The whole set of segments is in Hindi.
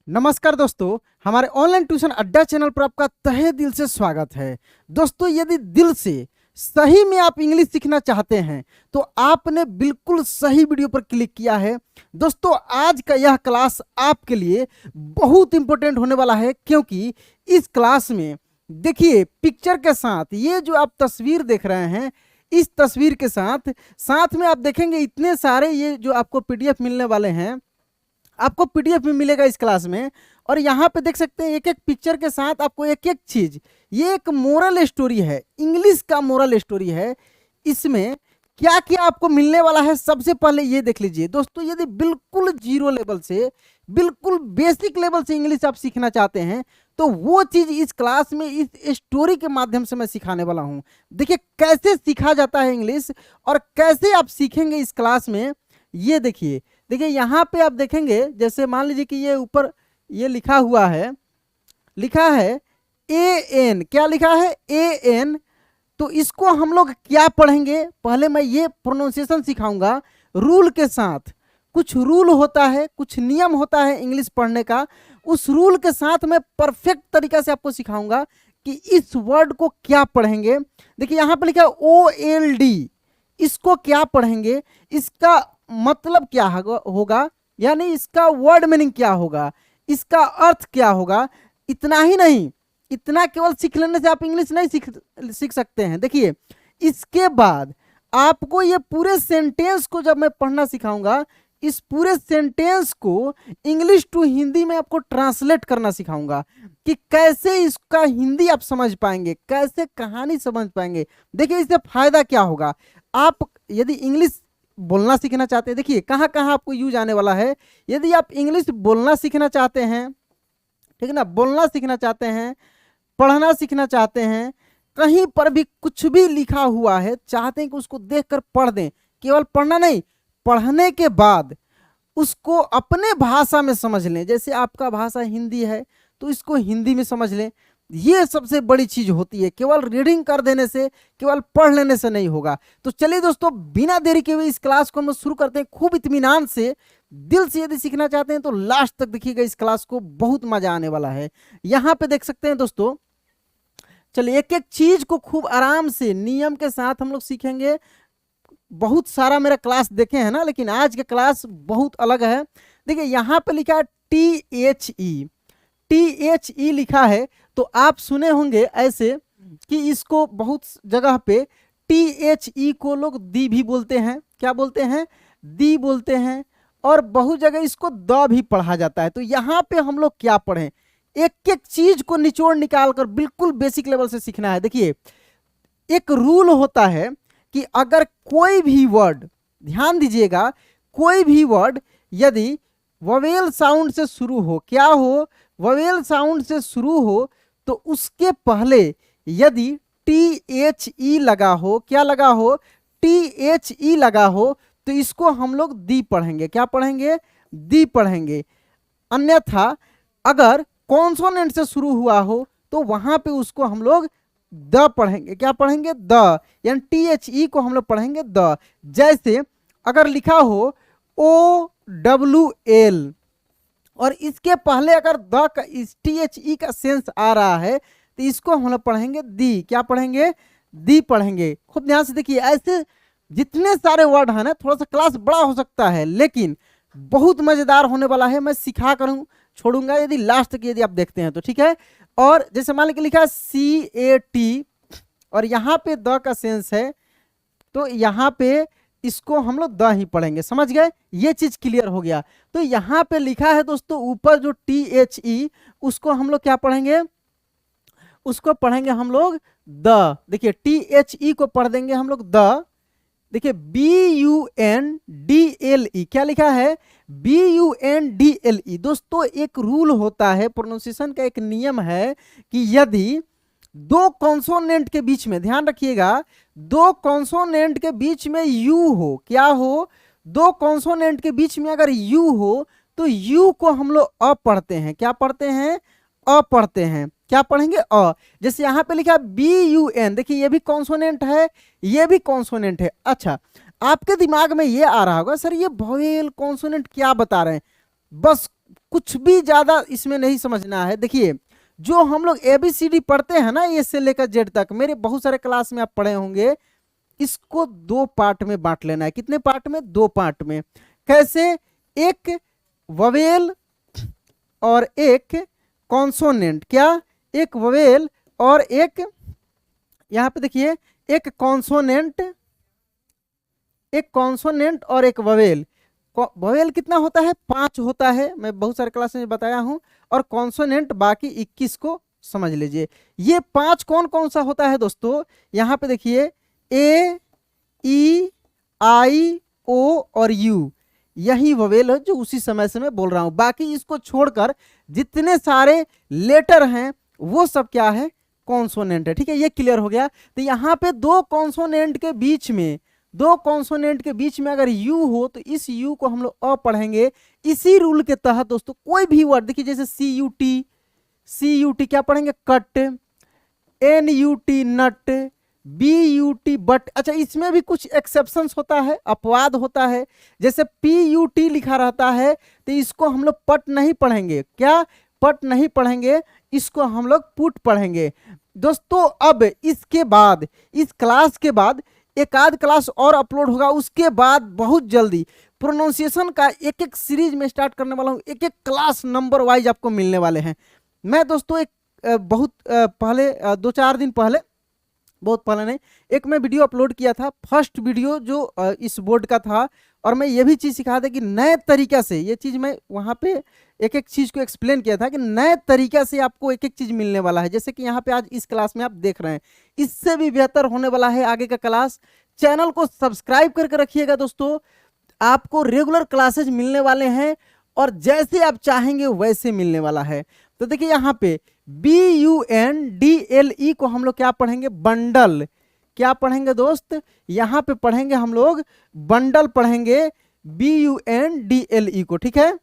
नमस्कार दोस्तों, हमारे ऑनलाइन ट्यूशन अड्डा चैनल पर आपका तहे दिल से स्वागत है। दोस्तों, यदि दिल से सही में आप इंग्लिश सीखना चाहते हैं तो आपने बिल्कुल सही वीडियो पर क्लिक किया है। दोस्तों, आज का यह क्लास आपके लिए बहुत इंपॉर्टेंट होने वाला है, क्योंकि इस क्लास में देखिए पिक्चर के साथ ये जो आप तस्वीर देख रहे हैं, इस तस्वीर के साथ साथ में आप देखेंगे इतने सारे ये जो आपको पीडीएफ मिलने वाले हैं, आपको पीडीएफ में मिलेगा इस क्लास में। और यहाँ पे देख सकते हैं एक एक पिक्चर के साथ आपको एक एक चीज, ये एक मोरल स्टोरी है, इंग्लिश का मोरल स्टोरी है। इसमें क्या क्या आपको मिलने वाला है, सबसे पहले ये देख लीजिए। दोस्तों, यदि बिल्कुल जीरो लेवल से, बिल्कुल बेसिक लेवल से इंग्लिश आप सीखना चाहते हैं तो वो चीज इस क्लास में इस स्टोरी के माध्यम से मैं सिखाने वाला हूँ। देखिए कैसे सीखा जाता है इंग्लिश और कैसे आप सीखेंगे इस क्लास में, ये देखिए। देखिए यहाँ पे आप देखेंगे, जैसे मान लीजिए कि ये ऊपर ये लिखा हुआ है, लिखा है ए एन, क्या लिखा है ए एन। तो इसको हम लोग क्या पढ़ेंगे, पहले मैं ये प्रोनाउंसिएशन सिखाऊंगा रूल के साथ। कुछ रूल होता है, कुछ नियम होता है इंग्लिश पढ़ने का, उस रूल के साथ मैं परफेक्ट तरीका से आपको सिखाऊंगा कि इस वर्ड को क्या पढ़ेंगे। देखिए यहाँ पे लिखा है OLD, इसको क्या पढ़ेंगे, इसका मतलब क्या होगा, यानी इसका वर्ड मीनिंग क्या होगा, इसका अर्थ क्या होगा। इतना ही नहीं, इतना केवल सीख लेने से आप इंग्लिश नहीं सीख सकते हैं। देखिए इसके बाद आपको ये पूरे सेंटेंस को जब मैं पढ़ना सिखाऊंगा, इस पूरे सेंटेंस को इंग्लिश टू हिंदी में आपको ट्रांसलेट करना सिखाऊंगा कि कैसे इसका हिंदी आप समझ पाएंगे, कैसे कहानी समझ पाएंगे। देखिए इससे फायदा क्या होगा, आप यदि इंग्लिश बोलना सीखना चाहते हैं, देखिए कहाँ कहाँ आपको यूज आने वाला है। यदि आप इंग्लिश बोलना सीखना चाहते हैं, ठीक है ना, बोलना सीखना चाहते हैं, पढ़ना सीखना चाहते हैं, कहीं पर भी कुछ भी लिखा हुआ है चाहते हैं कि उसको देखकर पढ़ दें, केवल पढ़ना नहीं, पढ़ने के बाद उसको अपने भाषा में समझ लें। जैसे आपका भाषा हिंदी है तो इसको हिंदी में समझ लें, ये सबसे बड़ी चीज होती है। केवल रीडिंग कर देने से, केवल पढ़ लेने से नहीं होगा। तो चलिए दोस्तों, बिना देरी के हुए इस क्लास को हम शुरू करते हैं। खूब इत्मीनान से, दिल से यदि सीखना चाहते हैं तो लास्ट तक देखिएगा, इस क्लास को बहुत मजा आने वाला है। यहाँ पे देख सकते हैं दोस्तों, चलिए एक एक चीज को खूब आराम से नियम के साथ हम लोग सीखेंगे। बहुत सारा मेरा क्लास देखे हैं ना, लेकिन आज का क्लास बहुत अलग है। देखिए यहाँ पे लिखा है THE, THE लिखा है, तो आप सुने होंगे ऐसे कि इसको बहुत जगह पे THE को लोग दी भी बोलते हैं, क्या बोलते हैं, दी बोलते हैं, और बहुत जगह इसको द भी पढ़ा जाता है। तो यहाँ पे हम लोग क्या पढ़ें, एक एक चीज को निचोड़ निकाल कर बिल्कुल बेसिक लेवल से सीखना है। देखिए एक रूल होता है कि अगर कोई भी वर्ड, ध्यान दीजिएगा, कोई भी वर्ड यदि वोवेल साउंड से शुरू हो, क्या हो, वोवेल साउंड से शुरू हो, तो उसके पहले यदि THE लगा हो, क्या लगा हो, THE लगा हो, तो इसको हम लोग दी पढ़ेंगे, क्या पढ़ेंगे, दी पढ़ेंगे। अन्यथा अगर कॉन्सोनेंट से शुरू हुआ हो तो वहां पे उसको हम लोग द पढ़ेंगे, क्या पढ़ेंगे, द, यानी THE को हम लोग पढ़ेंगे द। जैसे अगर लिखा हो OWL और इसके पहले अगर द का, इस THE का सेंस आ रहा है, तो इसको हम लोग पढ़ेंगे दी, क्या पढ़ेंगे, दी पढ़ेंगे। खूब ध्यान से देखिए, ऐसे जितने सारे वर्ड है ना, थोड़ा सा क्लास बड़ा हो सकता है लेकिन बहुत मजेदार होने वाला है। मैं सिखा कर छोड़ूंगा यदि लास्ट तक यदि आप देखते हैं तो, ठीक है। और जैसे मान लीजिए लिखा है CAT और यहाँ पे द का सेंस है, तो यहाँ पे इसको हम लोग द ही पढ़ेंगे, समझ गए, ये चीज क्लियर हो गया। तो यहाँ पे लिखा है दोस्तों ऊपर जो THE, उसको हम लोग क्या पढ़ेंगे, उसको पढ़ेंगे हम लोग द। देखिए THE को पढ़ देंगे हम लोग द। देखिए BUNDLE, क्या लिखा है, BUNDLE। दोस्तों एक रूल होता है, प्रोनाउंसिएशन का एक नियम है कि यदि दो कॉन्सोनेंट के बीच में, ध्यान रखिएगा, दो कॉन्सोनेंट के बीच में यू हो, क्या हो, दो कॉन्सोनेंट के बीच में अगर यू हो तो यू को हम लोग अ पढ़ते हैं, क्या पढ़ते हैं, अ पढ़ते हैं, क्या पढ़ेंगे, अ। जैसे यहाँ पे लिखा BUN, देखिए ये भी कॉन्सोनेंट है, ये भी कॉन्सोनेंट है। अच्छा, आपके दिमाग में ये आ रहा होगा सर ये वोवेल कॉन्सोनेंट क्या बता रहे हैं, बस कुछ भी ज्यादा इसमें नहीं समझना है। देखिए जो हम लोग ABCD पढ़ते हैं ना, ए से लेकर जेड तक, मेरे बहुत सारे क्लास में आप पढ़े होंगे, इसको 2 पार्ट में बांट लेना है। कितने पार्ट में? 2 पार्ट में। कैसे? एक ववेल और एक कॉन्सोनेंट। क्या? एक ववेल और एक, यहां पे देखिए, एक कॉन्सोनेंट और एक ववेल। ववेल कितना होता है? 5 होता है, मैं बहुत सारे क्लास में बताया हूं, और कॉन्सोनेंट बाकी 21 को समझ लीजिए। ये 5 कौन कौन सा होता है दोस्तों? यहां पे देखिए, ए, ई, आई, ओ और यू, यही ववेल है जो उसी समय से मैं बोल रहा हूं। बाकी इसको छोड़कर जितने सारे लेटर हैं वो सब क्या है? कॉन्सोनेंट है। ठीक है, ये क्लियर हो गया। तो यहाँ पे 2 कॉन्सोनेंट के बीच में, 2 कॉन्सोनेंट के बीच में अगर यू हो तो इस यू को हम लोग अ पढ़ेंगे। इसी रूल के तहत दोस्तों कोई भी वर्ड, देखिए जैसे CUT क्या पढ़ेंगे? Cut. NUT nut. BUT but. अच्छा, इसमें भी कुछ एक्सेप्शंस होता है, अपवाद होता है। जैसे PUT लिखा रहता है तो इसको हम लोग पट नहीं पढ़ेंगे। क्या? पट नहीं पढ़ेंगे, इसको हम लोग पुट पढ़ेंगे। दोस्तों अब इसके बाद, इस क्लास के बाद एक आध क्लास और अपलोड होगा, उसके बाद बहुत जल्दी प्रोनाउंसिएशन का एक एक सीरीज में स्टार्ट करने वाला हूँ। एक एक क्लास नंबर वाइज आपको मिलने वाले हैं। मैं दोस्तों एक बहुत पहले 2-4 दिन पहले, बहुत पहले नहीं, एक मैं वीडियो अपलोड किया था, फर्स्ट वीडियो जो इस बोर्ड का था, और मैं ये भी चीज़ सिखा था कि नए तरीक़े से, ये चीज़ मैं वहाँ पे एक एक चीज़ को एक्सप्लेन किया था कि नए तरीक़े से आपको एक एक चीज़ मिलने वाला है। जैसे कि यहाँ पे आज इस क्लास में आप देख रहे हैं, इससे भी बेहतर होने वाला है आगे का क्लास। चैनल को सब्सक्राइब करके रखिएगा दोस्तों, आपको रेगुलर क्लासेज मिलने वाले हैं और जैसे आप चाहेंगे वैसे मिलने वाला है। तो देखिए यहाँ पे BUNDLE को हम लोग क्या पढ़ेंगे? बंडल। क्या पढ़ेंगे दोस्त? यहाँ पे पढ़ेंगे हम लोग बंडल पढ़ेंगे, BUNDLE को। ठीक है,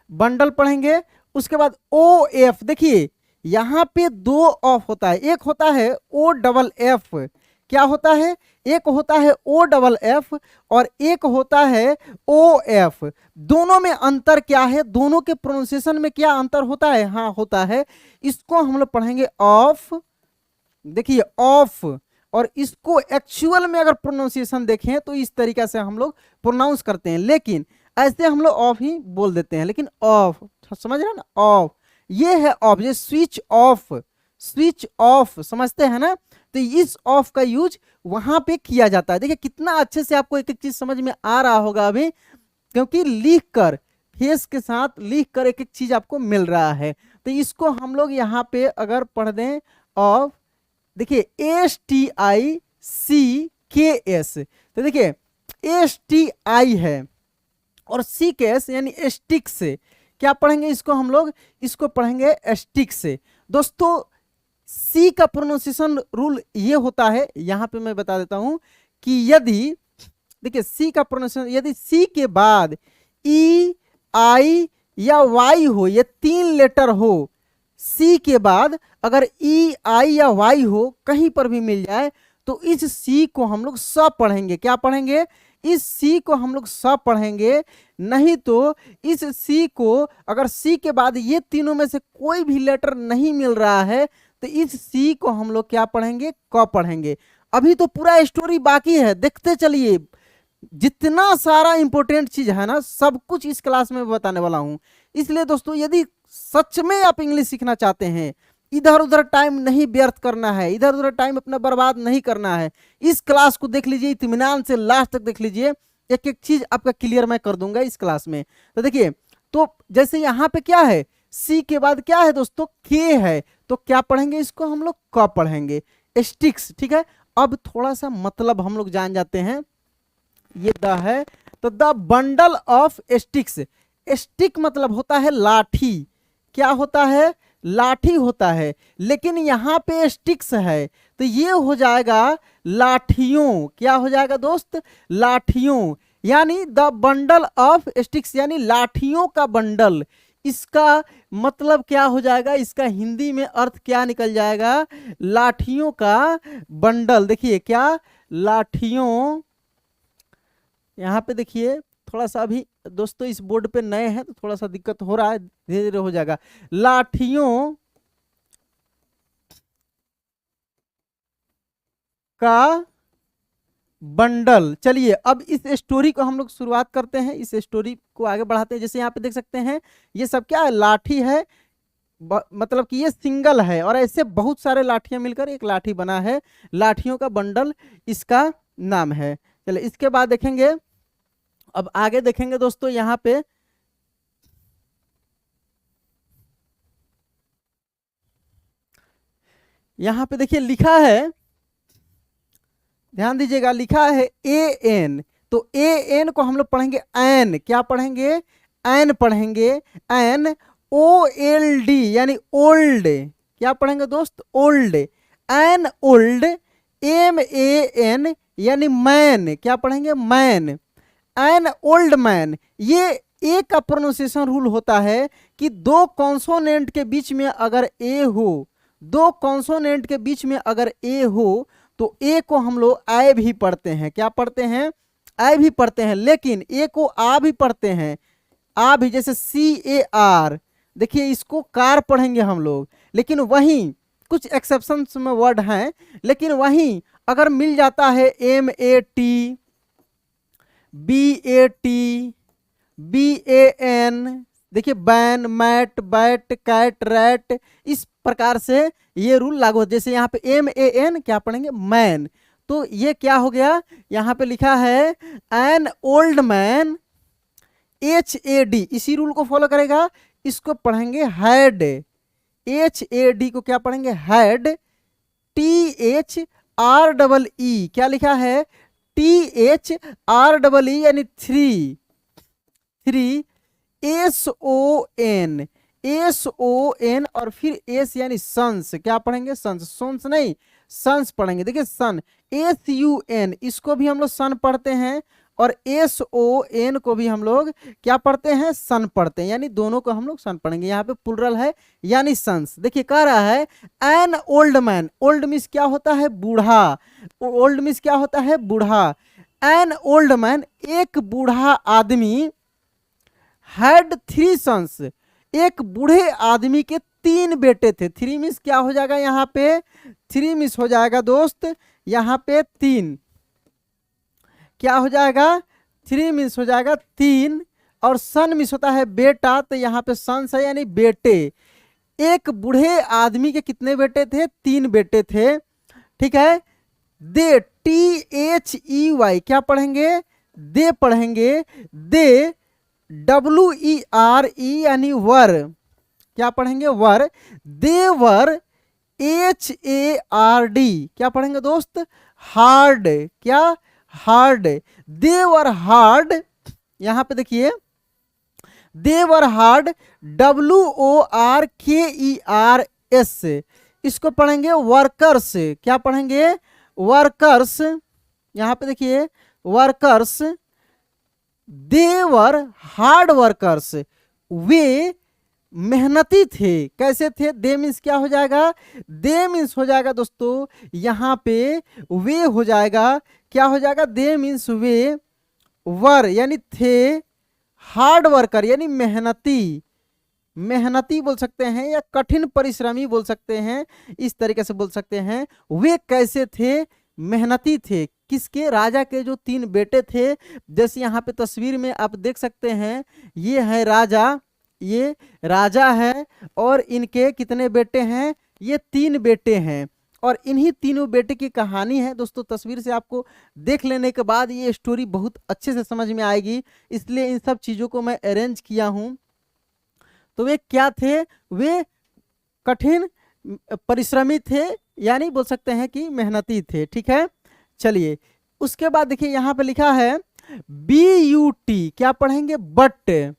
बंडल पढ़ेंगे। उसके बाद OF, देखिए यहाँ पे 2 ऑफ होता है, एक होता है OFF। क्या होता है? एक होता है OFF और एक होता है OF। दोनों में अंतर क्या है? दोनों के प्रोनाउंसिएशन में क्या अंतर होता है? हाँ होता है। इसको हम लोग पढ़ेंगे ऑफ, देखिए ऑफ, और इसको एक्चुअल में अगर प्रोनाउंसिएशन देखें तो इस तरीके से हम लोग प्रोनाउंस करते हैं, लेकिन ऐसे हम लोग ऑफ ही बोल देते हैं, लेकिन ऑफ, समझ रहे हैं ना? ऑफ, ये है ऑफ, ये स्विच ऑफ, समझते हैं ना? तो इस ऑफ का यूज वहां पे किया जाता है। देखिए कितना अच्छे से आपको एक एक चीज समझ में आ रहा होगा अभी, क्योंकि लिख कर, फेस के साथ लिख कर एक एक चीज आपको मिल रहा है। तो इसको हम लोग यहाँ पे अगर पढ़ दें ऑफ, देखिए STICKS, तो देखिए STI है और CKS यानी स्टिक से, क्या पढ़ेंगे इसको हम लोग? इसको पढ़ेंगे स्टिक से। दोस्तों सी का प्रोनाउंसिएशन रूल ये होता है, यहां पे मैं बता देता हूं कि यदि, देखिए सी का प्रोनाउंसिएशन, यदि सी के बाद ई, आई या वाई हो, ये 3 लेटर हो, सी के बाद अगर ई, आई या वाई हो, कहीं पर भी मिल जाए, तो इस सी को हम लोग स पढ़ेंगे। क्या पढ़ेंगे? इस सी को हम लोग स पढ़ेंगे। नहीं तो इस सी को, अगर सी के बाद ये तीनों में से कोई भी लेटर नहीं मिल रहा है, तो इस सी को हम लोग क्या पढ़ेंगे? क पढ़ेंगे। अभी तो पूरा स्टोरी बाकी है, देखते चलिए। जितना सारा इंपॉर्टेंट चीज है ना, सब कुछ इस क्लास में बताने वाला हूं। इसलिए दोस्तों यदि सच में आप इंग्लिश सीखना चाहते हैं, इधर उधर टाइम नहीं व्यर्थ करना है, इधर उधर टाइम अपना बर्बाद नहीं करना है, इस क्लास को देख लीजिए, इत्मीनान से लास्ट तक देख लीजिए, एक एक चीज आपका क्लियर मैं कर दूंगा इस क्लास में। तो देखिए, तो जैसे यहाँ पे क्या है? सी के बाद क्या है दोस्तों? के है, तो क्या पढ़ेंगे इसको? हम लोग क पढ़ेंगे, स्टिक्स। ठीक है, अब थोड़ा सा मतलब हम लोग जान जाते हैं। ये द है, तो the bundle of sticks. Stick मतलब होता है लाठी। क्या होता है? लाठी होता है, लेकिन यहाँ पे स्टिक्स है तो ये हो जाएगा लाठियों। क्या हो जाएगा दोस्त? लाठियों। यानी द बंडल ऑफ स्टिक्स यानी लाठियों का बंडल। इसका मतलब क्या हो जाएगा? इसका हिंदी में अर्थ क्या निकल जाएगा? लाठियों का बंडल। देखिए क्या? लाठियों, यहाँ पे देखिए थोड़ा सा अभी दोस्तों इस बोर्ड पे नए हैं तो थोड़ा सा दिक्कत हो रहा है, धीरे धीरे हो जाएगा। लाठियों का बंडल। चलिए अब इस स्टोरी को हम लोग शुरुआत करते हैं, इस स्टोरी को आगे बढ़ाते हैं। जैसे यहाँ पे देख सकते हैं ये सब क्या है, लाठी है, मतलब कि ये सिंगल है और ऐसे बहुत सारे लाठियां मिलकर एक लाठी बना है। लाठियों का बंडल इसका नाम है। चलिए इसके बाद देखेंगे, अब आगे देखेंगे दोस्तों यहाँ पे देखिए लिखा है, ध्यान दीजिएगा, लिखा है ए एन। तो ए एन को हम लोग पढ़ेंगे एन, क्या पढ़ेंगे, एन पढ़ेंगे, एन ओ एल डी यानी ओल्ड। क्या पढ़ेंगे दोस्त, old, N old. M A N यानी मैन, क्या पढ़ेंगे, मैन, एन ओल्ड मैन। ये एक का प्रोनाउंसिएशन रूल होता है कि दो कॉन्सोनेंट के बीच में अगर ए हो, दो कॉन्सोनेंट के बीच में अगर ए हो तो ए को हम लोग आय भी पढ़ते हैं। क्या पढ़ते हैं, आय भी पढ़ते हैं। लेकिन ए को आ भी पढ़ते हैं, आ भी, जैसे सी ए आर, देखिए इसको कार पढ़ेंगे हम लोग। लेकिन वहीं कुछ एक्सेप्शंस में वर्ड हैं, लेकिन वहीं अगर मिल जाता है M A T, B A T, B A N, देखिए ban, mat, bat, cat, rat, इस प्रकार से ये रूल लागू हो। जैसे यहाँ पे एम ए एन क्या पढ़ेंगे, मैन। तो ये क्या हो गया, यहाँ पे लिखा है an old man, H A D, इसी रूल को फॉलो करेगा। इसको पढ़ेंगे हैड, एच ए डी को क्या पढ़ेंगे, had. T H R double E, क्या लिखा है, T H R double E यानी three, three, S O N, S O N और फिर एस यानी सन्स, क्या पढ़ेंगे, सन्स, सोन्स नहीं, सन्स पढ़ेंगे। देखिए सन, एस यू एन, इसको भी हम लोग सन पढ़ते हैं और एस ओ एन को भी हम लोग क्या पढ़ते हैं, सन पढ़ते हैं, यानी दोनों को हम लोग सन पढ़ेंगे। यहाँ पे प्लुरल है यानी सन्स। देखिए कह रहा है an old man, old means क्या होता है, बूढ़ा, ओल्ड मीन्स क्या होता है, बूढ़ा। एन ओल्ड मैन, एक बूढ़ा आदमी, हैड थ्री सन्स, एक बूढ़े आदमी के तीन बेटे थे। थ्री मिस क्या हो जाएगा, यहाँ पे थ्री मिस हो जाएगा दोस्त, यहाँ पे तीन, क्या हो जाएगा, थ्री मिस हो जाएगा तीन, और सन मिस होता है बेटा, तो यहाँ पे सन्स है यानी बेटे। एक बूढ़े आदमी के कितने बेटे थे, तीन बेटे थे, ठीक है। दे, टी एच ई वाई, क्या पढ़ेंगे, दे पढ़ेंगे, दे, डब्ल्यू ई आर ई यानी वर, क्या पढ़ेंगे, वर। देवर, एच ए आर डी, क्या पढ़ेंगे दोस्त, हार्ड, क्या, हार्ड। देवर हार्ड, यहां पे देखिए देवर हार्ड, डब्ल्यू ओ आर के ई आर एस, इसको पढ़ेंगे वर्कर्स, क्या पढ़ेंगे, वर्कर्स। यहां पे देखिए वर्कर्स, देवर हार्ड वर्कर्स, वे मेहनती थे। कैसे थे, दे मीन्स क्या हो जाएगा, दे मीन्स हो जाएगा दोस्तों यहाँ पे वे हो जाएगा, क्या हो जाएगा, दे मीन्स वे, वर यानी थे, हार्ड वर्कर यानी मेहनती, मेहनती बोल सकते हैं या कठिन परिश्रमी बोल सकते हैं, इस तरीके से बोल सकते हैं। वे कैसे थे, मेहनती थे। किसके, राजा के जो तीन बेटे थे, जैसे यहाँ पे तस्वीर में आप देख सकते हैं, ये है राजा, ये राजा है और इनके कितने बेटे हैं, ये तीन बेटे हैं। और इन्हीं तीनों बेटे की कहानी है दोस्तों। तस्वीर से आपको देख लेने के बाद ये स्टोरी बहुत अच्छे से समझ में आएगी, इसलिए इन सब चीज़ों को मैं अरेंज किया हूँ। तो वे क्या थे, वे कठिन परिश्रमी थे, यानी बोल सकते हैं कि मेहनती थे, ठीक है। चलिए उसके बाद देखिए यहाँ पे लिखा है बी यू टी, क्या पढ़ेंगे, बट,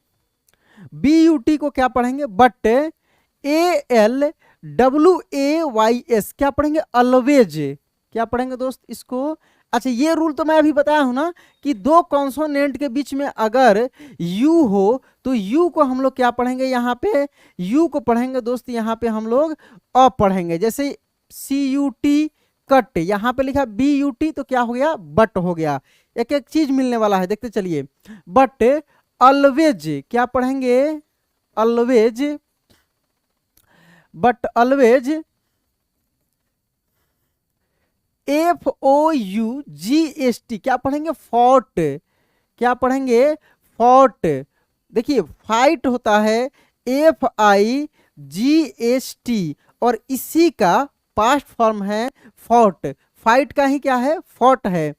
बी यू टी को क्या पढ़ेंगे, but. A L W A Y S, क्या पढ़ेंगे, ऑलवेज, क्या पढ़ेंगे दोस्त इसको। अच्छा ये रूल तो मैं अभी बताया हूं ना कि दो कॉन्सोनेंट के बीच में अगर यू हो तो यू को हम लोग क्या पढ़ेंगे, यहाँ पे यू को पढ़ेंगे दोस्त, यहाँ पे हम लोग अ पढ़ेंगे। जैसे सी यू टी कट, यहाँ पे लिखा BUT तो क्या हो गया, बट हो गया। एक एक चीज मिलने वाला है, देखते चलिए। बट ऑलवेज क्या पढ़ेंगे, ऑलवेज, बट ऑलवेज FOUGST क्या पढ़ेंगे, फॉट, क्या पढ़ेंगे, फॉट। देखिए फाइट होता है FIGST और इसी का पास्ट फॉर्म है फॉट, फाइट का ही क्या है, फॉट है।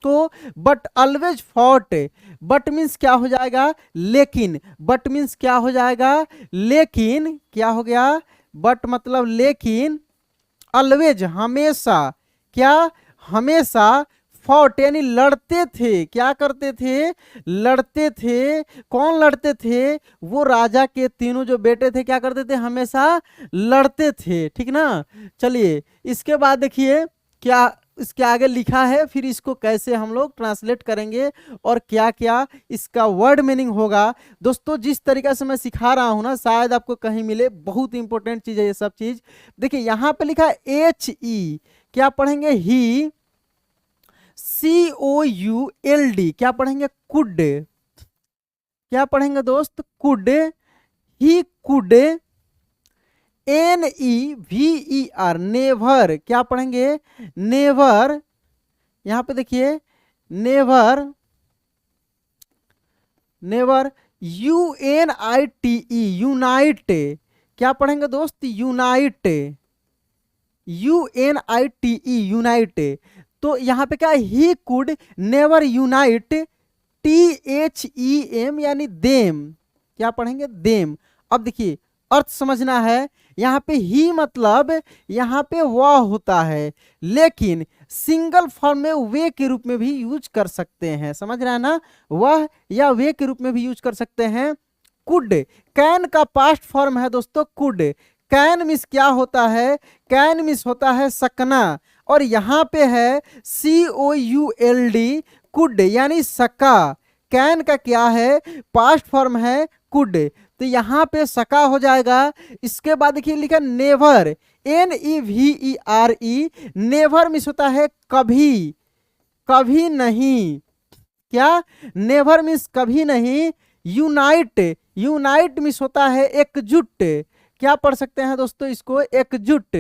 तो but always fought, but means क्या हो जाएगा, लेकिन, बट मीन्स क्या हो जाएगा, लेकिन, क्या हो गया, बट मतलब लेकिन, ऑलवेज हमेशा, क्या, हमेशा, फॉट यानी लड़ते थे, क्या करते थे, लड़ते थे। कौन लड़ते थे, वो राजा के तीनों जो बेटे थे क्या करते थे, हमेशा लड़ते थे, ठीक ना। चलिए इसके बाद देखिए क्या इसके आगे लिखा है, फिर इसको कैसे हम लोग ट्रांसलेट करेंगे और क्या क्या इसका वर्ड मीनिंग होगा। दोस्तों जिस तरीके से मैं सिखा रहा हूं ना, शायद आपको कहीं मिले, बहुत इंपॉर्टेंट चीज है ये सब चीज। देखिए यहाँ पे लिखा है HE, क्या पढ़ेंगे, ही, COULD क्या पढ़ेंगे, कुड, क्या पढ़ेंगे दोस्त, could, he could, NEVER never, क्या पढ़ेंगे, नेवर, यहां पे देखिए नेवर, नेवर, UNITE यूनाइट, क्या पढ़ेंगे दोस्त, यूनाइट, UNITE यूनाइट। तो यहाँ पे क्या, he could never unite, THEM यानी देम, क्या पढ़ेंगे, देम। अब देखिए अर्थ समझना है, यहाँ पे ही मतलब यहाँ पे वह होता है, लेकिन सिंगल फॉर्म में वे के रूप में भी यूज कर सकते हैं, समझ रहे हैं ना, वह या वे के रूप में भी यूज कर सकते हैं। कुड, कैन का पास्ट फॉर्म है दोस्तों, कुड। कैन मिस क्या होता है, कैन मिस होता है सकना, और यहाँ पे है COULD कुड यानी सका। कैन का क्या है, पास्ट फॉर्म है कुड, तो यहाँ पे सका हो जाएगा। इसके बाद देखिए लिखा नेवर, NEVERE, नेवर मिस होता है कभी, कभी नहीं, क्या, नेवर मिस कभी नहीं। यूनाइट, यूनाइट मिस होता है एकजुट, क्या पढ़ सकते हैं दोस्तों इसको, एकजुट।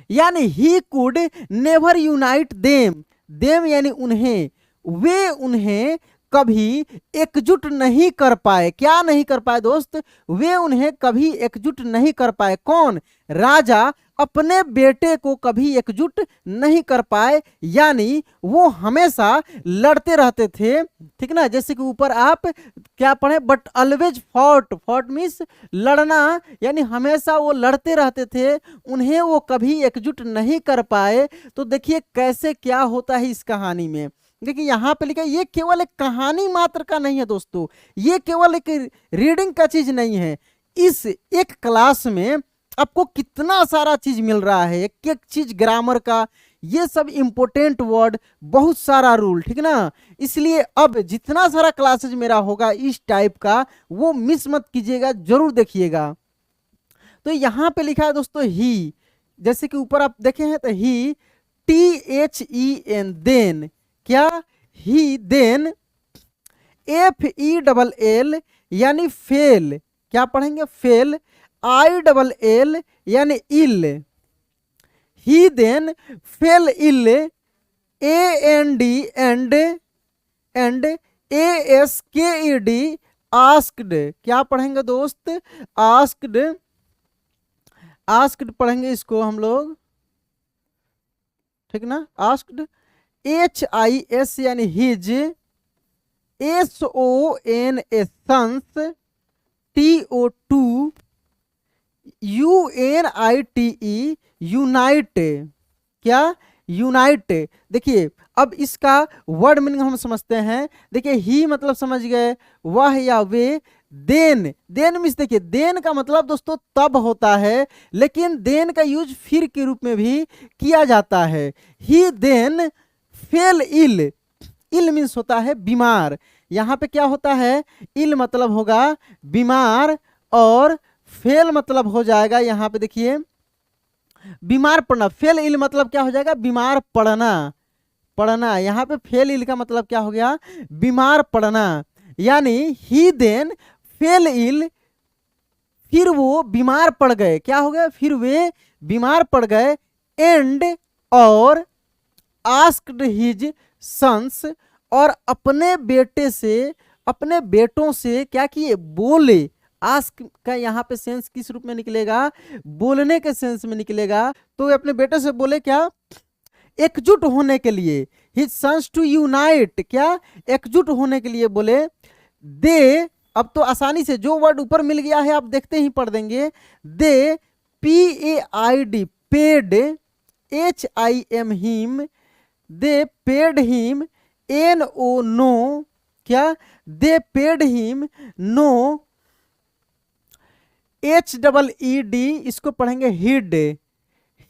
यानी he could never unite them, them यानी उन्हें, वे उन्हें कभी एकजुट नहीं कर पाए, क्या नहीं कर पाए दोस्त, वे उन्हें कभी एकजुट नहीं कर पाए। कौन, राजा अपने बेटे को कभी एकजुट नहीं कर पाए, यानी वो हमेशा लड़ते रहते थे, ठीक ना। जैसे कि ऊपर आप क्या पढ़े, but always fought, fought means लड़ना, यानी हमेशा वो लड़ते रहते थे, उन्हें वो कभी एकजुट नहीं कर पाए। तो देखिए कैसे क्या होता है इस कहानी में। देखिए यहाँ पे लिखा है, ये केवल एक कहानी मात्र का नहीं है दोस्तों, ये केवल एक रीडिंग का चीज नहीं है। इस एक क्लास में आपको कितना सारा चीज मिल रहा है, एक एक चीज ग्रामर का, ये सब इंपॉर्टेंट वर्ड, बहुत सारा रूल, ठीक ना। इसलिए अब जितना सारा क्लासेज मेरा होगा इस टाइप का, वो मिस मत कीजिएगा, जरूर देखिएगा। तो यहाँ पे लिखा है दोस्तों ही, जैसे कि ऊपर आप देखे हैं, तो ही, THEN देन, क्या, ही देन, FELL यानी फेल, क्या पढ़ेंगे, फेल, ILL यानी ill, he then fell ill, AND and ASKED asked, क्या पढ़ेंगे दोस्त, आस्क्ड, आस्क्ड पढ़ेंगे इसको हम लोग, ठीक ना। आस्क्ड, HIS यानी his, SONS sons, TO2 UNITE unite, क्या, यूनाइट। देखिए अब इसका वर्ड मीनिंग हम समझते हैं। देखिए ही मतलब समझ गए, वह या वे, देन, देन मीन्स देखिए देन का मतलब दोस्तों तब होता है, लेकिन देन का यूज फिर के रूप में भी किया जाता है। ही देन फेल इल, इल मीन्स होता है बीमार, यहाँ पे क्या होता है, इल मतलब होगा बीमार, और फेल मतलब हो जाएगा यहाँ पे देखिए बीमार पड़ना, फेल इल मतलब क्या हो जाएगा, बीमार पड़ना, पड़ना। यहाँ पे फेल इल का मतलब क्या हो गया, बीमार पड़ना। यानी ही देन फेल इल, फिर वो बीमार पड़ गए, क्या हो गया, फिर वे बीमार पड़ गए। एंड और आस्क्ड हिज सन्स, और अपने बेटे से, अपने बेटों से क्या किए, बोले। आस्क का यहाँ पे सेंस किस रूप में निकलेगा, बोलने के सेंस में निकलेगा। तो वे अपने बेटे से बोले क्या, एकजुट होने के लिए, हिज सन्स टू यूनाइट, क्या, एकजुट होने के लिए बोले। दे, अब तो आसानी से जो वर्ड ऊपर मिल गया है आप देखते ही पढ़ देंगे। They PAID, paid, HIM, they paid him, NO, no, क्या, they paid him no, HEED, इसको पढ़ेंगे हिड,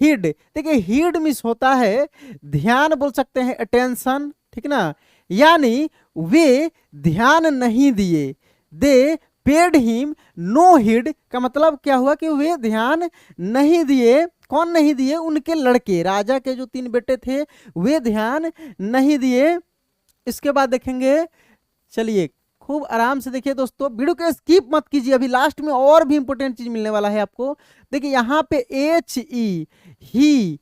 हिड। देखिए हिड मिस होता है ध्यान, बोल सकते हैं अटेंशन, ठीक ना, यानी वे ध्यान नहीं दिए। They paid him no heed का मतलब क्या हुआ कि वे ध्यान नहीं दिए। कौन नहीं दिए, उनके लड़के, राजा के जो 3 बेटे थे वे ध्यान नहीं दिए। इसके बाद देखेंगे, चलिए खूब आराम से देखिए दोस्तों, वीडियो को स्किप मत कीजिए, अभी लास्ट में और भी इंपॉर्टेंट चीज मिलने वाला है आपको। देखिए यहाँ पे HE,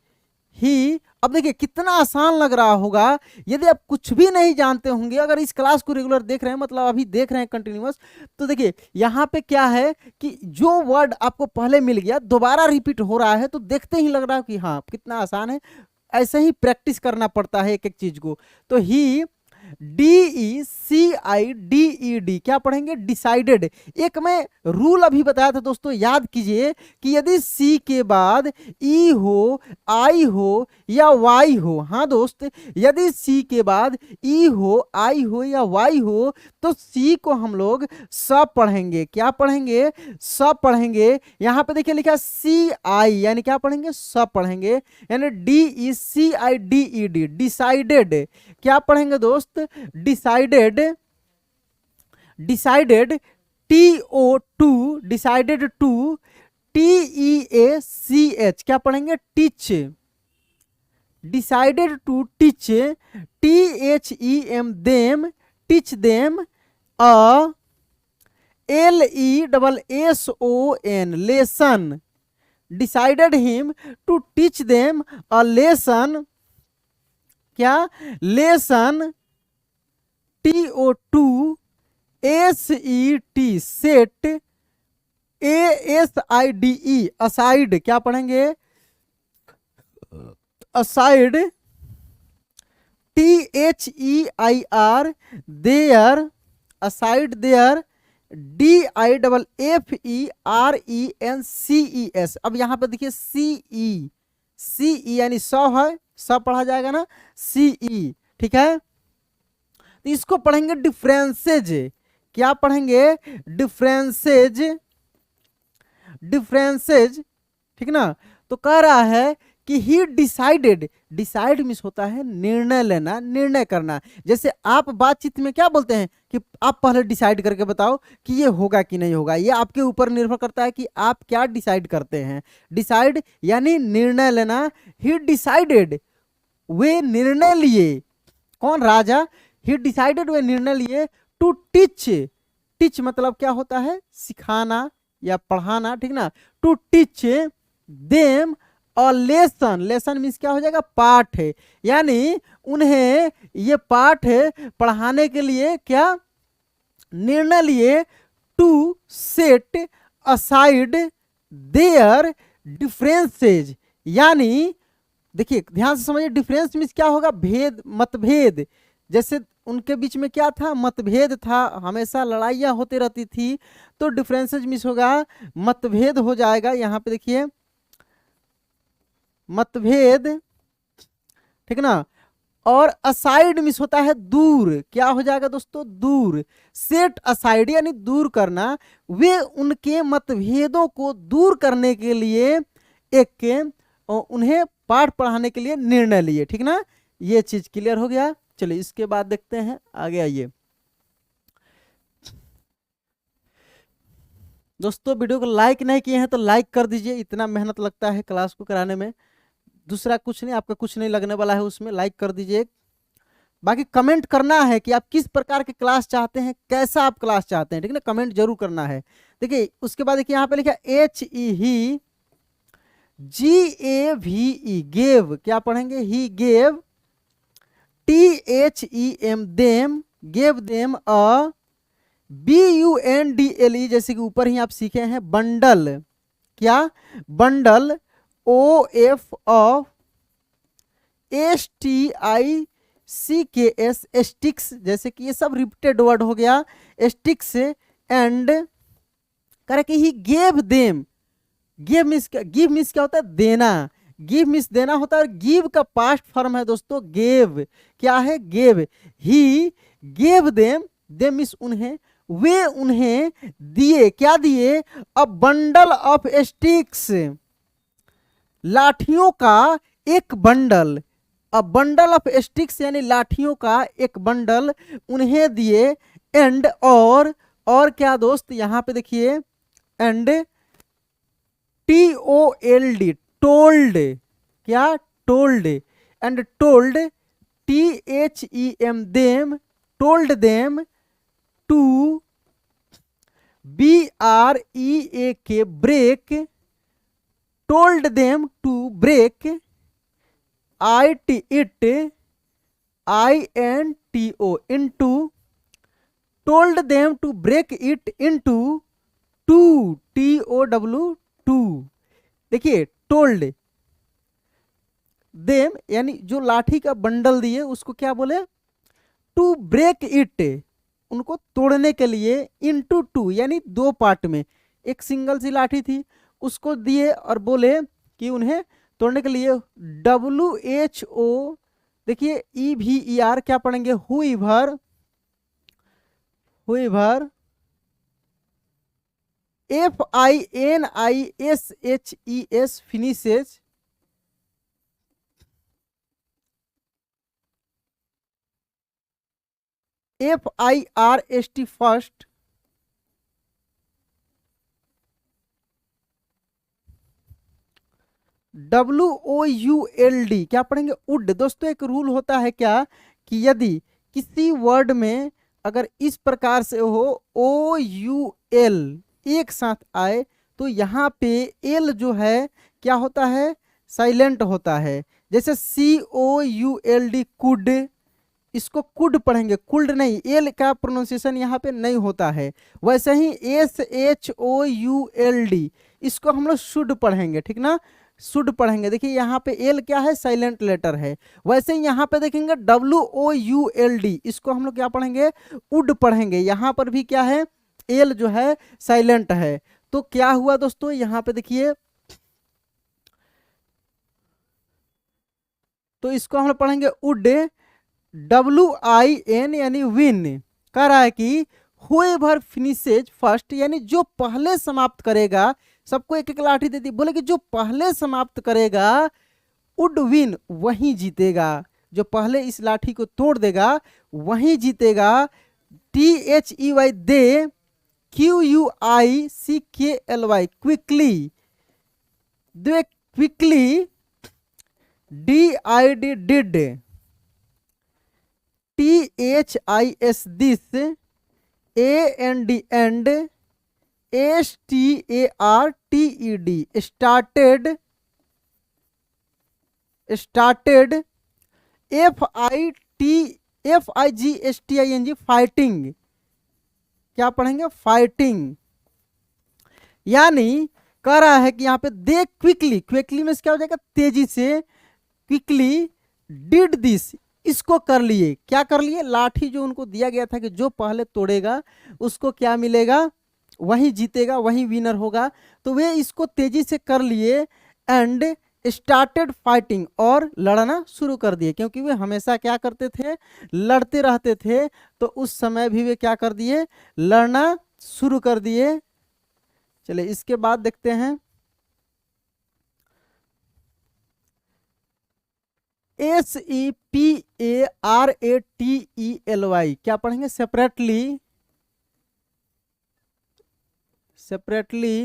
ही, अब देखिए कितना आसान लग रहा होगा। यदि आप कुछ भी नहीं जानते होंगे, अगर इस क्लास को रेगुलर देख रहे हैं, मतलब अभी देख रहे हैं कंटिन्यूअस, तो देखिए यहाँ पे क्या है कि जो वर्ड आपको पहले मिल गया दोबारा रिपीट हो रहा है, तो देखते ही लग रहा है कि हाँ कितना आसान है। ऐसे ही प्रैक्टिस करना पड़ता है एक एक चीज को। तो ही DECIDED, क्या पढ़ेंगे, डिसाइडेड। एक मैं रूल अभी बताया था दोस्तों, याद कीजिए कि यदि सी के बाद ई हो, आई हो या वाई हो, हाँ दोस्त, यदि सी के बाद ई हो, आई हो या वाई हो, तो सी को हम लोग सब पढ़ेंगे। क्या पढ़ेंगे, सब पढ़ेंगे। यहां पे देखिए लिखा CI, यानी क्या पढ़ेंगे, सब पढ़ेंगे। यानी DECIDED, डिसाइडेड, क्या पढ़ेंगे दोस्त, decided, decided. TO2, decided to. TEACH, क्या पढ़ेंगे, teach, decided to teach. THEM, them, teach them. LESSON, lesson, decided him to teach them a lesson, क्या, lesson. TO2, SET, set. ASIDE, aside, क्या पढ़ेंगे, aside. THEIR, their, aside their. DIFFERENCES, अब यहां पर देखिए CE, यानी सौ है, सब पढ़ा जाएगा ना, CE, ठीक है। तो इसको पढ़ेंगे डिफरेंसेज, क्या पढ़ेंगे, डिफरेंसेज, डिफरेंसेज, ठीक ना। तो कह रहा है कि ही डिसाइडेड, डिसाइड मिस होता है निर्णय लेना, निर्णय करना। जैसे आप बातचीत में क्या बोलते हैं कि आप पहले डिसाइड करके बताओ कि ये होगा कि नहीं होगा, ये आपके ऊपर निर्भर करता है कि आप क्या डिसाइड करते हैं। डिसाइड यानी निर्णय लेना। ही डिसाइडेड, वे निर्णय लिए, कौन, राजा। ही डिसाइडेड, वे निर्णय लिए टू टीच, टीच मतलब क्या होता है, सिखाना या पढ़ाना, ठीक ना। To teach them a lesson, lesson means क्या हो जाएगा, पाठ है। यानी उन्हें ये पाठ पढ़ाने के लिए क्या निर्णय लिए, to set aside their differences. यानी देखिए ध्यान से समझिए, डिफरेंस मीन्स क्या होगा, भेद, मतभेद। जैसे उनके बीच में क्या था, मतभेद था, हमेशा लड़ाइयाँ होती रहती थी, तो डिफरेंसेज मिस होगा, मतभेद हो जाएगा। यहाँ पे देखिए मतभेद, ठीक ना। और असाइड मिस होता है दूर, क्या हो जाएगा दोस्तों, दूर। सेट असाइड यानी दूर करना। वे उनके मतभेदों को दूर करने के लिए एक उन्हें पाठ पढ़ाने के लिए निर्णय लिए, ठीक ना। ये चीज क्लियर हो गया। चलिए इसके बाद देखते हैं आगे, आइए। दोस्तों वीडियो को लाइक नहीं किए हैं तो लाइक कर दीजिए, इतना मेहनत लगता है क्लास को कराने में, दूसरा कुछ नहीं, आपका कुछ नहीं लगने वाला है उसमें, लाइक कर दीजिए। बाकी कमेंट करना है कि आप किस प्रकार के क्लास चाहते हैं, कैसा आप क्लास चाहते हैं, ठीक है ना, कमेंट जरूर करना है। देखिए उसके बाद देखिए यहाँ पे लिखा ही GAVE गेव, क्या पढ़ेंगे, he gave, THEM them, gave them a BUNDLE, जैसे कि ऊपर ही आप सीखे हैं बंडल, क्या bundle, OF of STICKS sticks, जैसे कि ये सब रिपीटेड वर्ड हो गया, स्टिक्स एंड करे कि he gave them, give means क्या होता है, देना, गिव मीन्स देना होता है, और गिव का पास्ट फॉर्म है दोस्तों गेव, क्या है gave, he gave them, them means उन्हें, वे उन्हें दिए, क्या दिए, अ बंडल ऑफ स्टिक्स, लाठियों का एक bundle, a bundle of sticks यानी लाठियों का एक बंडल उन्हें दिए, एंड और क्या दोस्त यहाँ पे देखिए, एंड TOLD टोल्ड, क्या told, and told THEM them, told them to BREAK break, told them to break, INTO into, told them to break it into two, TOW, देखिए टोल्ड देम यानी जो लाठी का बंडल दिए उसको क्या बोले, टू ब्रेक इट, उनको तोड़ने के लिए, इनटू टू यानी दो पार्ट में, एक सिंगल सी लाठी थी उसको दिए और बोले कि उन्हें तोड़ने के लिए, WHO, देखिए EVER क्या पढ़ेंगे, हुईवर, FINISHES finishes, FIRST first, WOULD क्या पढ़ेंगे, उड। दोस्तों एक रूल होता है क्या कि यदि किसी वर्ड में अगर इस प्रकार से हो OUL एक साथ आए तो यहाँ पे एल जो है क्या होता है, साइलेंट होता है, जैसे COULD कुड, इसको कुड पढ़ेंगे, कुल्ड नहीं, एल का प्रोनाउंसिएशन यहाँ पे नहीं होता है। वैसे ही SHOULD इसको हम लोग शुड पढ़ेंगे, ठीक ना, शुड पढ़ेंगे। देखिए यहाँ पे एल क्या है, साइलेंट लेटर है। वैसे ही यहाँ पे देखेंगे WOULD इसको हम लोग क्या पढ़ेंगे, उड पढ़ेंगे। यहाँ पर भी क्या है, एल जो है साइलेंट है। तो क्या हुआ दोस्तों, यहाँ पे देखिए, तो इसको हम लोग पढ़ेंगे उड, WIN यानी विन, कह रहा है कि हुएवर फिनिशेज फर्स्ट यानी जो पहले समाप्त करेगा, सबको एक एक लाठी देती, बोले कि जो पहले समाप्त करेगा वुड विन, वही जीतेगा, जो पहले इस लाठी को तोड़ देगा वही जीतेगा। THEY they, QUICKLY quickly, they quickly, DID did, THIS this, AND and, STARTED started, FIGSTING fighting, क्या पढ़ेंगे, फाइटिंग। यानी कह रहा है कि यहाँ पे दे क्विकली, क्विकली में क्या हो जाएगा, तेजी से, क्विकली डिड दिस इसको कर लिए, क्या कर लिए, लाठी जो उनको दिया गया था कि जो पहले तोड़ेगा उसको क्या मिलेगा, वही जीतेगा, वही विनर होगा, तो वे इसको तेजी से कर लिए, एंड स्टार्टेड फाइटिंग और लड़ना शुरू कर दिए, क्योंकि वे हमेशा क्या करते थे, लड़ते रहते थे, तो उस समय भी वे क्या कर दिए, लड़ना शुरू कर दिए। चलिए इसके बाद देखते हैं SEPARATELY क्या पढ़ेंगे, सेपरेटली, सेपरेटली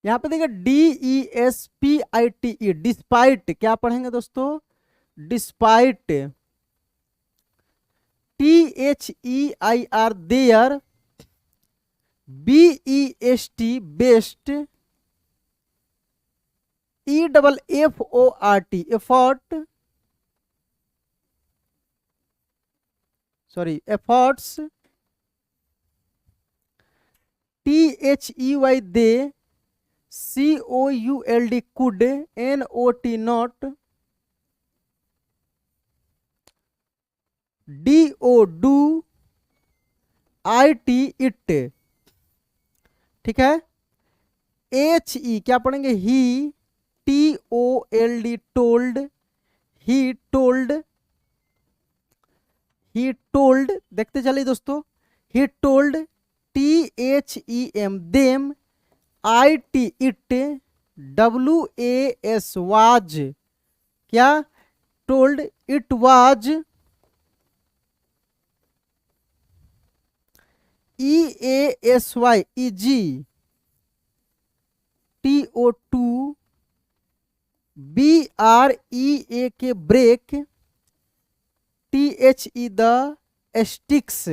यहां पे देखिए DESPITE, डिस्पाइट, क्या पढ़ेंगे दोस्तों, despite, THEIR their, BEST best, EFFORT effort, sorry efforts, THEY they, COULD could, NOT not, DO do, IT it, ठीक है। HE क्या पढ़ेंगे, he, TOLD told, he told, he told, देखते चलिए दोस्तों, he told, THEM them, IT it, WAS was, क्या, told, it was, EASY easy, TO2, BREA के ब्रेक, THE द स्टिक्स।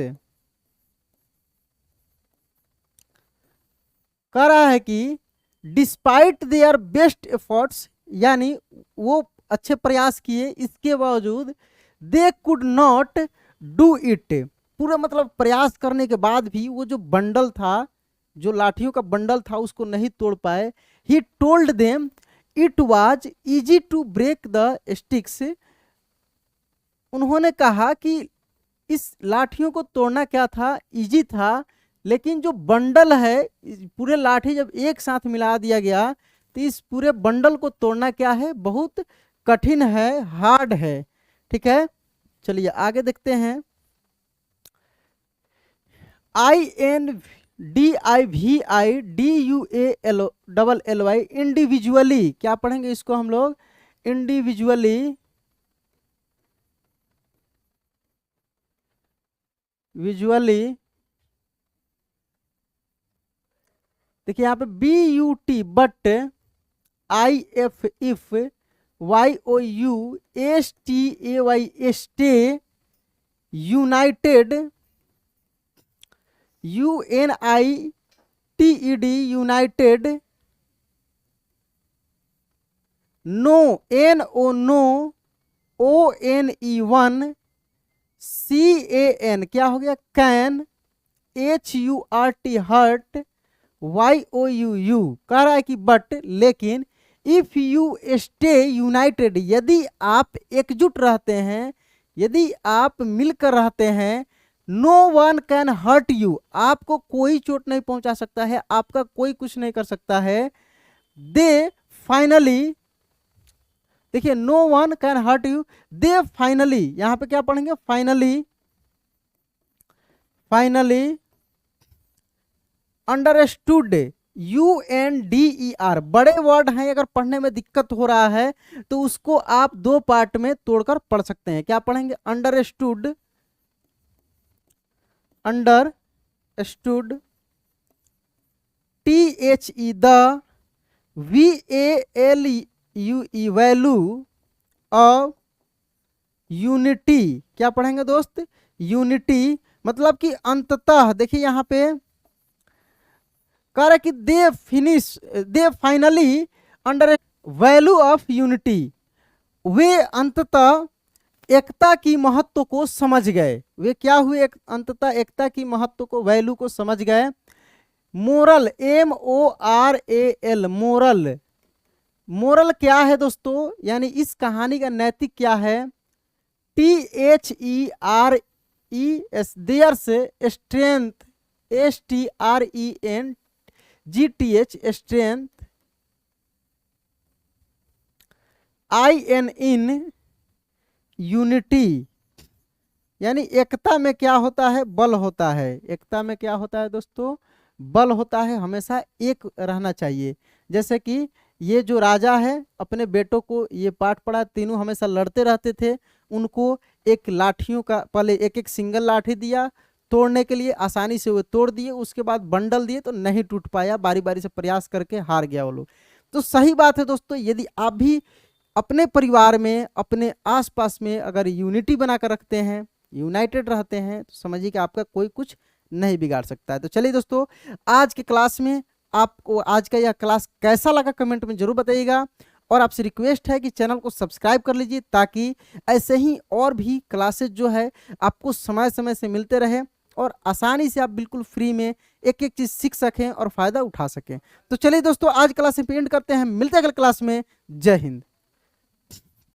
कह रहा है कि डिस्पाइट देयर बेस्ट एफर्ट्स, यानी वो अच्छे प्रयास किए, इसके बावजूद they could not do it, पूरा मतलब प्रयास करने के बाद भी वो जो बंडल था, जो लाठियों का बंडल था, उसको नहीं तोड़ पाए। He told them it was easy to break the sticks, उन्होंने कहा कि इस लाठियों को तोड़ना क्या था, इजी था, लेकिन जो बंडल है, पूरे लाठी जब एक साथ मिला दिया गया तो इस पूरे बंडल को तोड़ना क्या है, बहुत कठिन है, हार्ड है, ठीक है। चलिए आगे देखते हैं। INDIVIDUALLY इंडिविजुअली, क्या पढ़ेंगे इसको हम लोग, इंडिविजुअली, विजुअली, देखिए यहाँ पे BUT but, IF if, YOU STAY stay, united, UNITED united, no, NO no, ONE1, CAN क्या हो गया, कैन, HURT हर्ट, YOUU, कह रहा है कि बट, लेकिन इफ यू स्टे यूनाइटेड, यदि आप एकजुट रहते हैं, यदि आप मिलकर रहते हैं, no one can hurt you, आपको कोई चोट नहीं पहुंचा सकता है, आपका कोई कुछ नहीं कर सकता है। दे फाइनली, देखिए no one can hurt you, they finally, यहां पे क्या पढ़ेंगे, फाइनली, फाइनली अंडरस्टूड, UNDER, बड़े वर्ड हैं, अगर पढ़ने में दिक्कत हो रहा है तो उसको आप दो पार्ट में तोड़कर पढ़ सकते हैं। क्या पढ़ेंगे, understood, understood, THE the, VALUE value of unity, क्या पढ़ेंगे दोस्त, यूनिटी, मतलब कि अंततः, देखिए यहां पे कह रहा है कि they finally under value of unity, वे अंततः एकता की महत्व को समझ गए, वे क्या हुए, अंततः एकता की महत्व को, वैल्यू को समझ गए। मोरल, MORAL, मोरल, मोरल क्या है दोस्तों, यानी इस कहानी का नैतिक क्या है, THERES देयर से, strength, STRENGTH strength, IN unity, यानी एकता में क्या होता है, बल होता है, एकता में क्या होता है दोस्तों, बल होता है, हमेशा एक रहना चाहिए। जैसे कि ये जो राजा है, अपने बेटों को ये पाठ पढ़ा, तीनों हमेशा लड़ते रहते थे, उनको एक लाठियों का पहले एक एक सिंगल लाठी दिया तोड़ने के लिए, आसानी से वो तोड़ दिए, उसके बाद बंडल दिए तो नहीं टूट पाया, बारी बारी से प्रयास करके हार गया वो लोग। तो सही बात है दोस्तों, यदि आप भी अपने परिवार में अपने आसपास में अगर यूनिटी बनाकर रखते हैं, यूनाइटेड रहते हैं, तो समझिए कि आपका कोई कुछ नहीं बिगाड़ सकता है। तो चलिए दोस्तों, आज के क्लास में आपको आज का यह क्लास कैसा लगा कमेंट में जरूर बताइएगा, और आपसे रिक्वेस्ट है कि चैनल को सब्सक्राइब कर लीजिए ताकि ऐसे ही और भी क्लासेस जो है आपको समय समय से मिलते रहे और आसानी से आप बिल्कुल फ्री में एक एक चीज सीख सकें और फायदा उठा सकें। तो चलिए दोस्तों, आज क्लास में एंड करते हैं, मिलते हैं अगले क्लास में। जय हिंद।